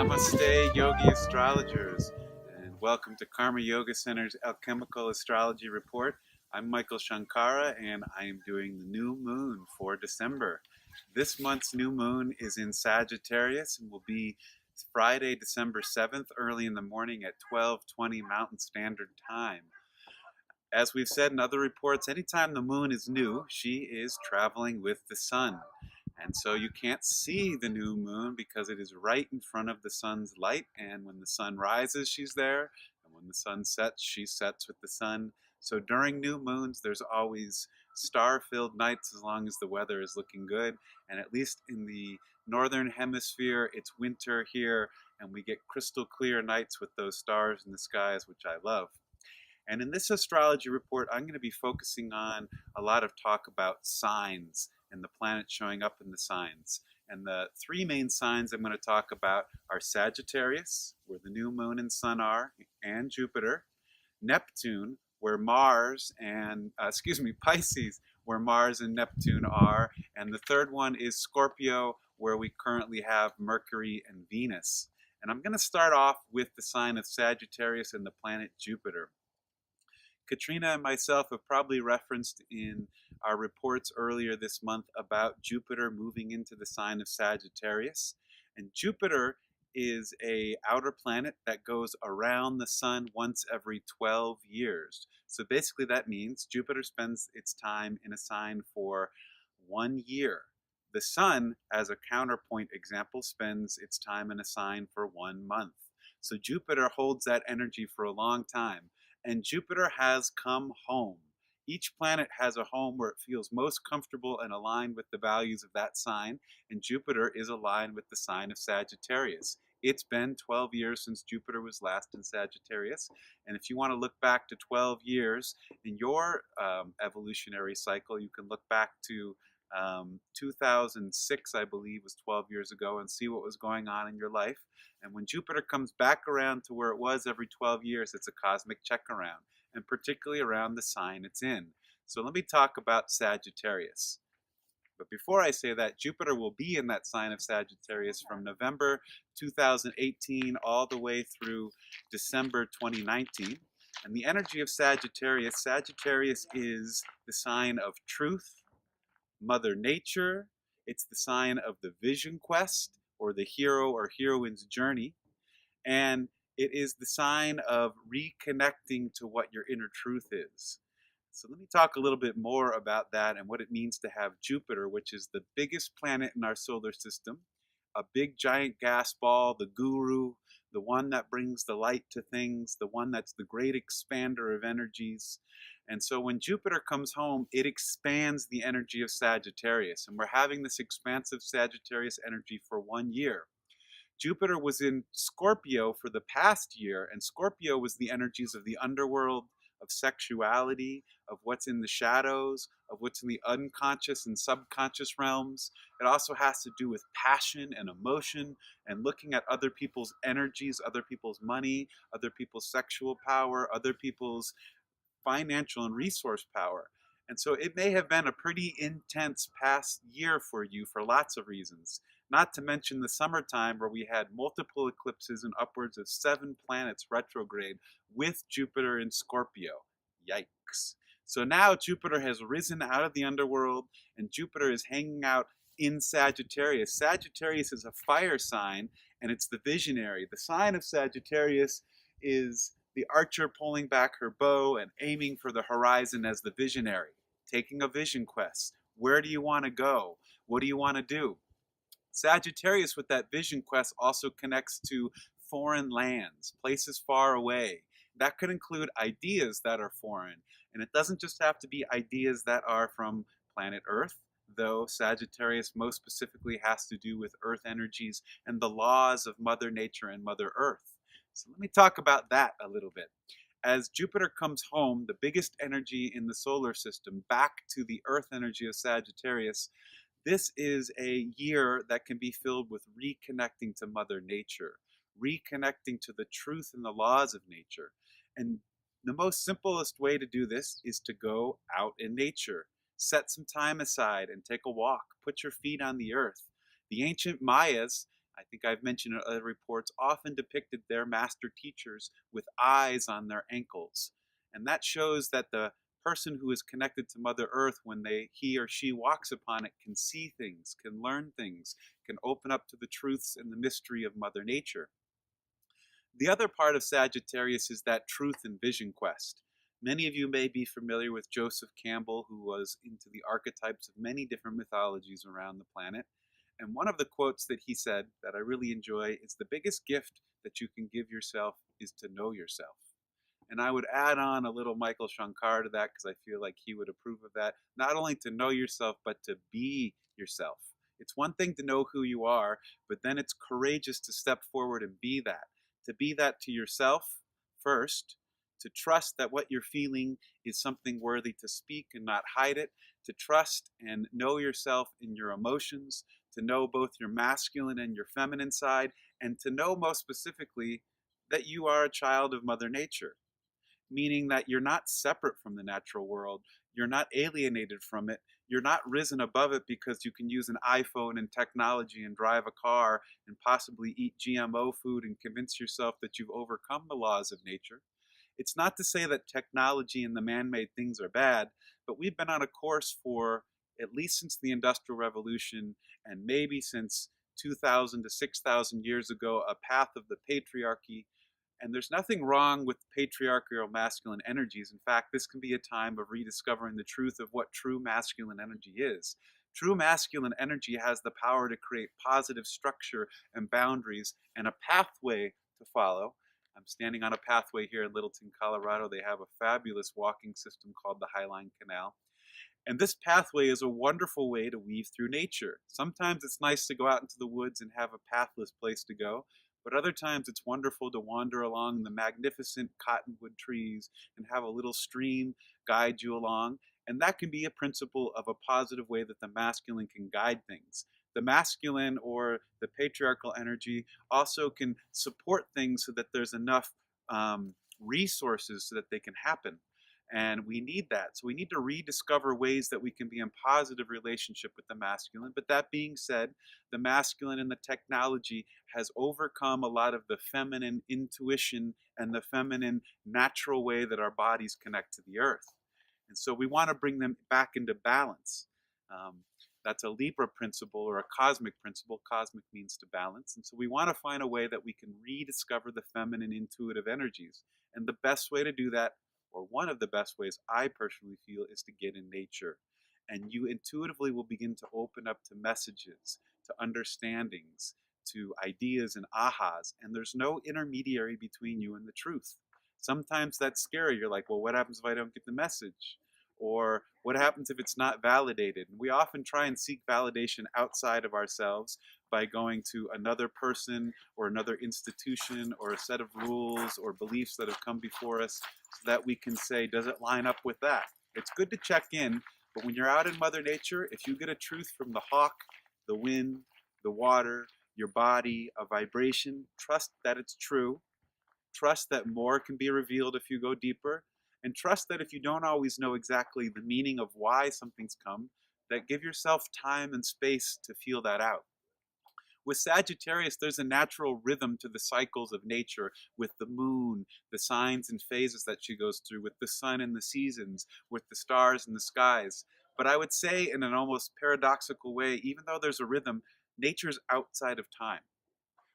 Namaste, yogi astrologers, and welcome to Karma Yoga Center's Alchemical Astrology Report. I'm Michael Shankara, and I am doing the new moon for December. This month's new moon is in Sagittarius and will be Friday, December 7th, early in the morning at 12:20 Mountain Standard Time. As we've said in other reports, anytime the moon is new, she is traveling with the sun. And so you can't see the new moon because it is right in front of the sun's light. And when the sun rises, she's there. And when the sun sets, she sets with the sun. So during new moons, there's always star-filled nights as long as the weather is looking good. And at least in the northern hemisphere, it's winter here, and we get crystal clear nights with those stars in the skies, which I love. And in this astrology report, I'm going to be focusing on a lot of talk about signs and the planets showing up in the signs. And the three main signs I'm going to talk about are Sagittarius, where the new moon and sun are, and Jupiter, Neptune, where Mars and, Pisces, where Mars and Neptune are, and the third one is Scorpio, where we currently have Mercury and Venus. And I'm going to start off with the sign of Sagittarius and the planet Jupiter. Katrina and myself have probably referenced in our reports earlier this month about Jupiter moving into the sign of Sagittarius. And Jupiter is an outer planet that goes around the sun once every 12 years. So basically that means Jupiter spends its time in a sign for 1 year. The sun, as a counterpoint example, spends its time in a sign for 1 month. So Jupiter holds that energy for a long time. And Jupiter has come home. Each planet has a home where it feels most comfortable and aligned with the values of that sign, and Jupiter is aligned with the sign of Sagittarius. It's been 12 years since Jupiter was last in Sagittarius, and if you want to look back to 12 years in your evolutionary cycle, you can look back to 2006, I believe, was 12 years ago, and see what was going on in your life. And when Jupiter comes back around to where it was every 12 years, it's a cosmic check around, and particularly around the sign it's in. So let me talk about Sagittarius. But before I say that, Jupiter will be in that sign of Sagittarius from November 2018 all the way through December 2019. And the energy of Sagittarius is the sign of truth, Mother Nature. It's the sign of the vision quest, or the hero or heroine's journey. And it is the sign of reconnecting to what your inner truth is. So let me talk a little bit more about that and what it means to have Jupiter, which is the biggest planet in our solar system, a big giant gas ball, the guru, the one that brings the light to things, the one that's the great expander of energies. And so when Jupiter comes home, it expands the energy of Sagittarius. And we're having this expansive Sagittarius energy for 1 year. Jupiter was in Scorpio for the past year, and Scorpio was the energies of the underworld, of sexuality, of what's in the shadows, of what's in the unconscious and subconscious realms. It also has to do with passion and emotion and looking at other people's energies, other people's money, other people's sexual power, other people's financial and resource power. And so it may have been a pretty intense past year for you for lots of reasons. Not to mention the summertime where we had multiple eclipses and upwards of 7 planets retrograde with Jupiter in Scorpio. Yikes. So now Jupiter has risen out of the underworld and Jupiter is hanging out in Sagittarius. Sagittarius is a fire sign and it's the visionary. The sign of Sagittarius is the archer pulling back her bow and aiming for the horizon as the visionary, taking a vision quest. Where do you want to go? What do you want to do? Sagittarius with that vision quest also connects to foreign lands, places far away. That could include ideas that are foreign. And it doesn't just have to be ideas that are from planet Earth, though Sagittarius most specifically has to do with Earth energies and the laws of Mother Nature and Mother Earth. So let me talk about that a little bit. As Jupiter comes home, the biggest energy in the solar system, back to the Earth energy of Sagittarius, this is a year that can be filled with reconnecting to Mother Nature, reconnecting to the truth and the laws of nature. And the most simplest way to do this is to go out in nature. Set some time aside and take a walk. Put your feet on the earth. The ancient Mayas I think I've mentioned in other reports, often depicted their master teachers with eyes on their ankles. And that shows that the person who is connected to Mother Earth, when he or she walks upon it, can see things, can learn things, can open up to the truths and the mystery of Mother Nature. The other part of Sagittarius is that truth and vision quest. Many of you may be familiar with Joseph Campbell, who was into the archetypes of many different mythologies around the planet. And one of the quotes that he said that I really enjoy is, "The biggest gift that you can give yourself is to know yourself." And I would add on a little Michael Shankar to that, because I feel like he would approve of that. Not only to know yourself, but to be yourself. It's one thing to know who you are, but then it's courageous to step forward and be that. To be that to yourself first, to trust that what you're feeling is something worthy to speak and not hide it, to trust and know yourself in your emotions, to know both your masculine and your feminine side, and to know most specifically that you are a child of Mother Nature, meaning that you're not separate from the natural world. You're not alienated from it. You're not risen above it because you can use an iPhone and technology and drive a car and possibly eat GMO food and convince yourself that you've overcome the laws of nature. It's not to say that technology and the man-made things are bad, but we've been on a course for at least since the Industrial Revolution, and maybe since 2,000 to 6,000 years ago, a path of the patriarchy. And there's nothing wrong with patriarchal masculine energies. In fact, this can be a time of rediscovering the truth of what true masculine energy is. True masculine energy has the power to create positive structure and boundaries and a pathway to follow. I'm standing on a pathway here in Littleton, Colorado. They have a fabulous walking system called the Highline Canal. And this pathway is a wonderful way to weave through nature. Sometimes it's nice to go out into the woods and have a pathless place to go, but other times it's wonderful to wander along the magnificent cottonwood trees and have a little stream guide you along. And that can be a principle of a positive way that the masculine can guide things. The masculine, or the patriarchal energy, also can support things so that there's enough resources so that they can happen. And we need that. So we need to rediscover ways that we can be in positive relationship with the masculine. But that being said, the masculine and the technology has overcome a lot of the feminine intuition and the feminine natural way that our bodies connect to the earth. And so we want to bring them back into balance. That's a Libra principle, or a cosmic principle. Cosmic means to balance. And so we want to find a way that we can rediscover the feminine intuitive energies. And the best way to do that, or one of the best ways I personally feel, is to get in nature. And you intuitively will begin to open up to messages, to understandings, to ideas and ahas. And there's no intermediary between you and the truth. Sometimes that's scary. You're like, well, what happens if I don't get the message? Or what happens if it's not validated? And we often try and seek validation outside of ourselves by going to another person or another institution or a set of rules or beliefs that have come before us, so that we can say, does it line up with that? It's good to check in, but when you're out in Mother Nature, if you get a truth from the hawk, the wind, the water, your body, a vibration, trust that it's true. Trust that more can be revealed if you go deeper. And trust that if you don't always know exactly the meaning of why something's come, that give yourself time and space to feel that out. With Sagittarius, there's a natural rhythm to the cycles of nature, with the moon, the signs and phases that she goes through, with the sun and the seasons, with the stars and the skies. But I would say, in an almost paradoxical way, even though there's a rhythm, nature's outside of time.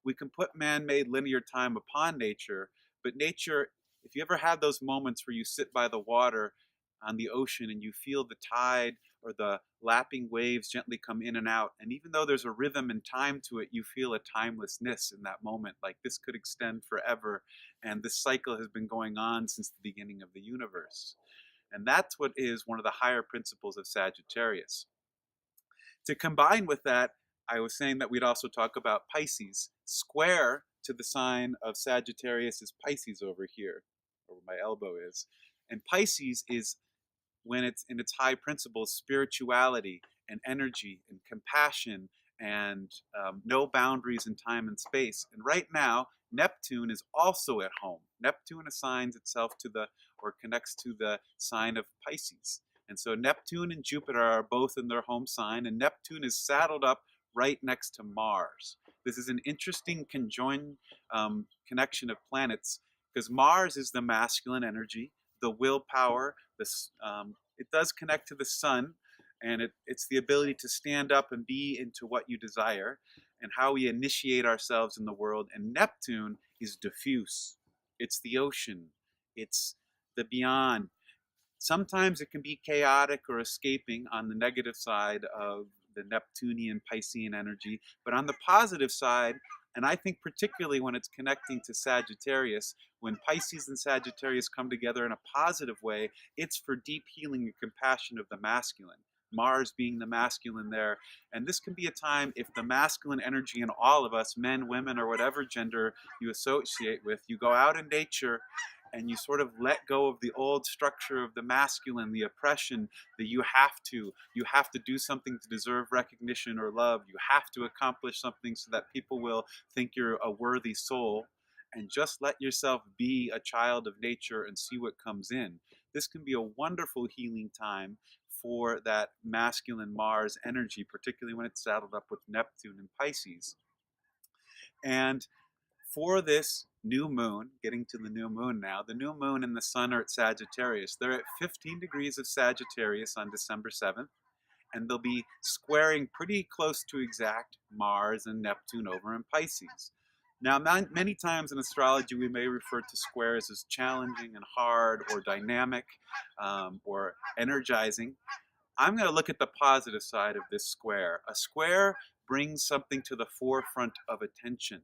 We can put man-made linear time upon nature, but nature, if you ever had those moments where you sit by the water on the ocean and you feel the tide or the lapping waves gently come in and out, and even though there's a rhythm and time to it, you feel a timelessness in that moment, like this could extend forever, and this cycle has been going on since the beginning of the universe. And that's what is one of the higher principles of Sagittarius. To combine with that, I was saying that we'd also talk about Pisces. Square to the sign of Sagittarius is Pisces over here, or where my elbow is. And Pisces is, when it's in its high principles, spirituality and energy and compassion and no boundaries in time and space. And right now, Neptune is also at home. Neptune assigns itself to the, or connects to the sign of Pisces. And so Neptune and Jupiter are both in their home sign, and Neptune is saddled up right next to Mars. This is an interesting conjoined connection of planets because Mars is the masculine energy, the willpower. It does connect to the sun, and it's the ability to stand up and be into what you desire and how we initiate ourselves in the world. And Neptune is diffuse. It's the ocean. It's the beyond. Sometimes it can be chaotic or escaping on the negative side of the Neptunian Piscean energy, but on the positive side, and I think particularly when it's connecting to Sagittarius, when Pisces and Sagittarius come together in a positive way, it's for deep healing and compassion of the masculine. Mars being the masculine there. And this can be a time if the masculine energy in all of us, men, women, or whatever gender you associate with, you go out in nature and you sort of let go of the old structure of the masculine, the oppression that you have to do something to deserve recognition or love. You have to accomplish something so that people will think you're a worthy soul, and just let yourself be a child of nature and see what comes in. This can be a wonderful healing time for that masculine Mars energy, particularly when it's saddled up with Neptune and Pisces. And for this new moon, getting to the new moon now, the new moon and the sun are at Sagittarius. They're at 15 degrees of Sagittarius on December 7th, and they'll be squaring pretty close to exact Mars and Neptune over in Pisces. Now, many times in astrology, we may refer to squares as challenging and hard or dynamic or energizing. I'm going to look at the positive side of this square. A square brings something to the forefront of attention.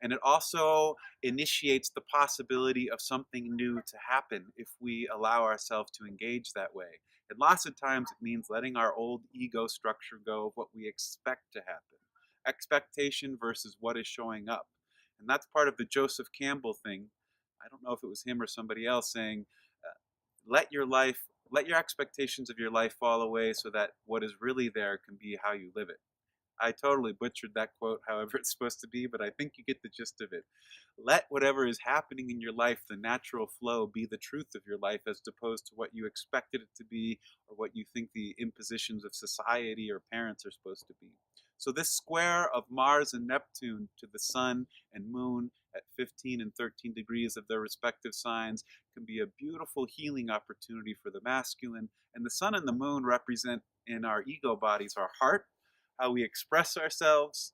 And it also initiates the possibility of something new to happen if we allow ourselves to engage that way. And lots of times it means letting our old ego structure go of what we expect to happen. Expectation versus what is showing up. And that's part of the Joseph Campbell thing. I don't know if it was him or somebody else saying, let your expectations of your life fall away so that what is really there can be how you live it. I totally butchered that quote, however it's supposed to be, but I think you get the gist of it. Let whatever is happening in your life, the natural flow, be the truth of your life as opposed to what you expected it to be or what you think the impositions of society or parents are supposed to be. So this square of Mars and Neptune to the sun and moon at 15 and 13 degrees of their respective signs can be a beautiful healing opportunity for the masculine. And the sun and the moon represent in our ego bodies our heart, how we express ourselves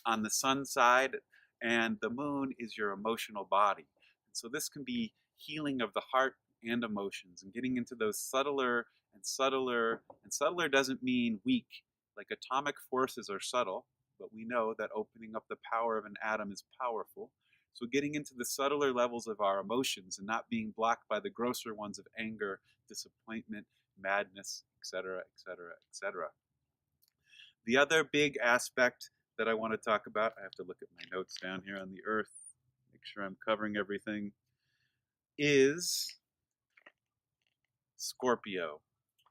on the sun side, and the moon is your emotional body. And so this can be healing of the heart and emotions and getting into those subtler and subtler. And subtler doesn't mean weak. Like atomic forces are subtle, but we know that opening up the power of an atom is powerful. So getting into the subtler levels of our emotions and not being blocked by the grosser ones of anger, disappointment, madness, etc., etc., etc. The other big aspect that I want to talk about, I have to look at my notes down here on the earth, make sure I'm covering everything, is Scorpio.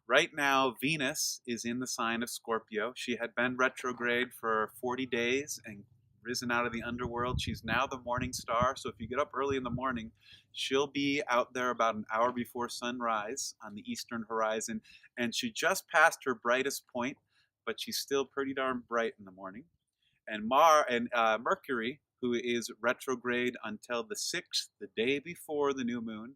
Right now, Venus is in the sign of Scorpio. She had been retrograde for 40 days and risen out of the underworld. She's now the morning star. So if you get up early in the morning, she'll be out there about an hour before sunrise on the eastern horizon. And she just passed her brightest point, but she's still pretty darn bright in the morning. And Mercury, who is retrograde until the 6th, the day before the new moon,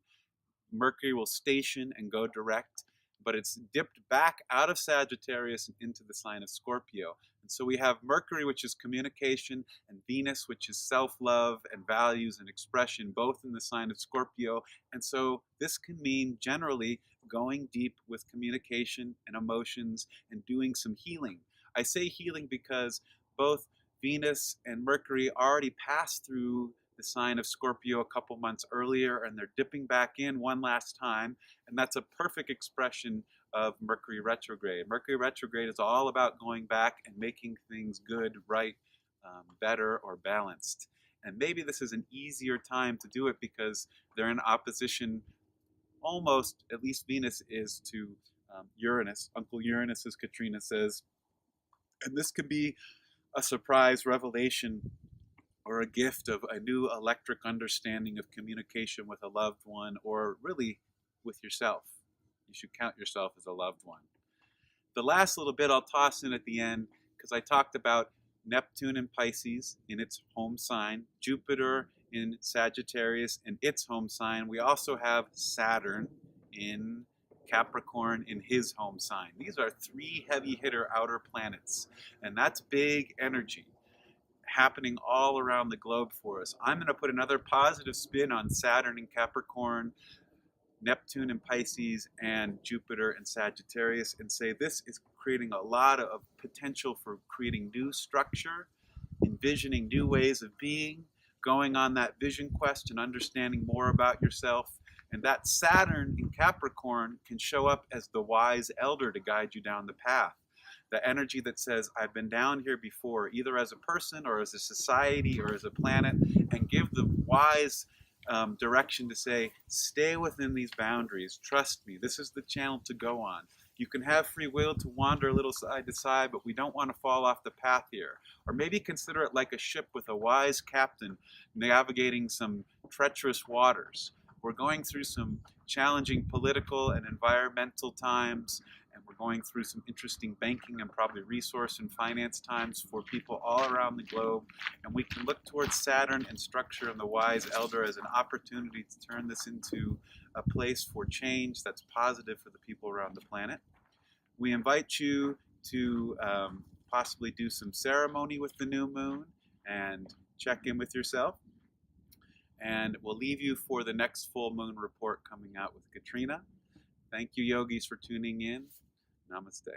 Mercury will station and go direct, but it's dipped back out of Sagittarius and into the sign of Scorpio. And so we have Mercury, which is communication, and Venus, which is self-love and values and expression, both in the sign of Scorpio. And so this can mean generally going deep with communication and emotions and doing some healing. I say healing because both Venus and Mercury already passed through the sign of Scorpio a couple months earlier, and they're dipping back in one last time, and that's a perfect expression of Mercury retrograde. Mercury retrograde is all about going back and making things good, right, better, or balanced. And maybe this is an easier time to do it because they're in opposition, almost, at least Venus is, to Uranus, Uncle Uranus, as Katrina says. And this could be a surprise revelation or a gift of a new electric understanding of communication with a loved one, or really with yourself. You should count yourself as a loved one. The last little bit I'll toss in at the end, because I talked about Neptune in Pisces in its home sign, Jupiter in Sagittarius in its home sign. We also have Saturn in Capricorn in his home sign. These are three heavy hitter outer planets, and that's big energy happening all around the globe for us. I'm going to put another positive spin on Saturn in Capricorn, Neptune in Pisces, and Jupiter in Sagittarius, and say this is creating a lot of potential for creating new structure, envisioning new ways of being, going on that vision quest and understanding more about yourself. And that Saturn in Capricorn can show up as the wise elder to guide you down the path. The energy that says, I've been down here before, either as a person or as a society or as a planet, and give the wise direction to say, stay within these boundaries, trust me, this is the channel to go on. You can have free will to wander a little side to side, but we don't want to fall off the path here. Or maybe consider it like a ship with a wise captain navigating some treacherous waters. We're going through some challenging political and environmental times, and we're going through some interesting banking and probably resource and finance times for people all around the globe. And we can look towards Saturn and structure and the wise elder as an opportunity to turn this into a place for change that's positive for the people around the planet. We invite you to possibly do some ceremony with the new moon and check in with yourself. And we'll leave you for the next full moon report coming out with Katrina. Thank you, yogis, for tuning in. Namaste.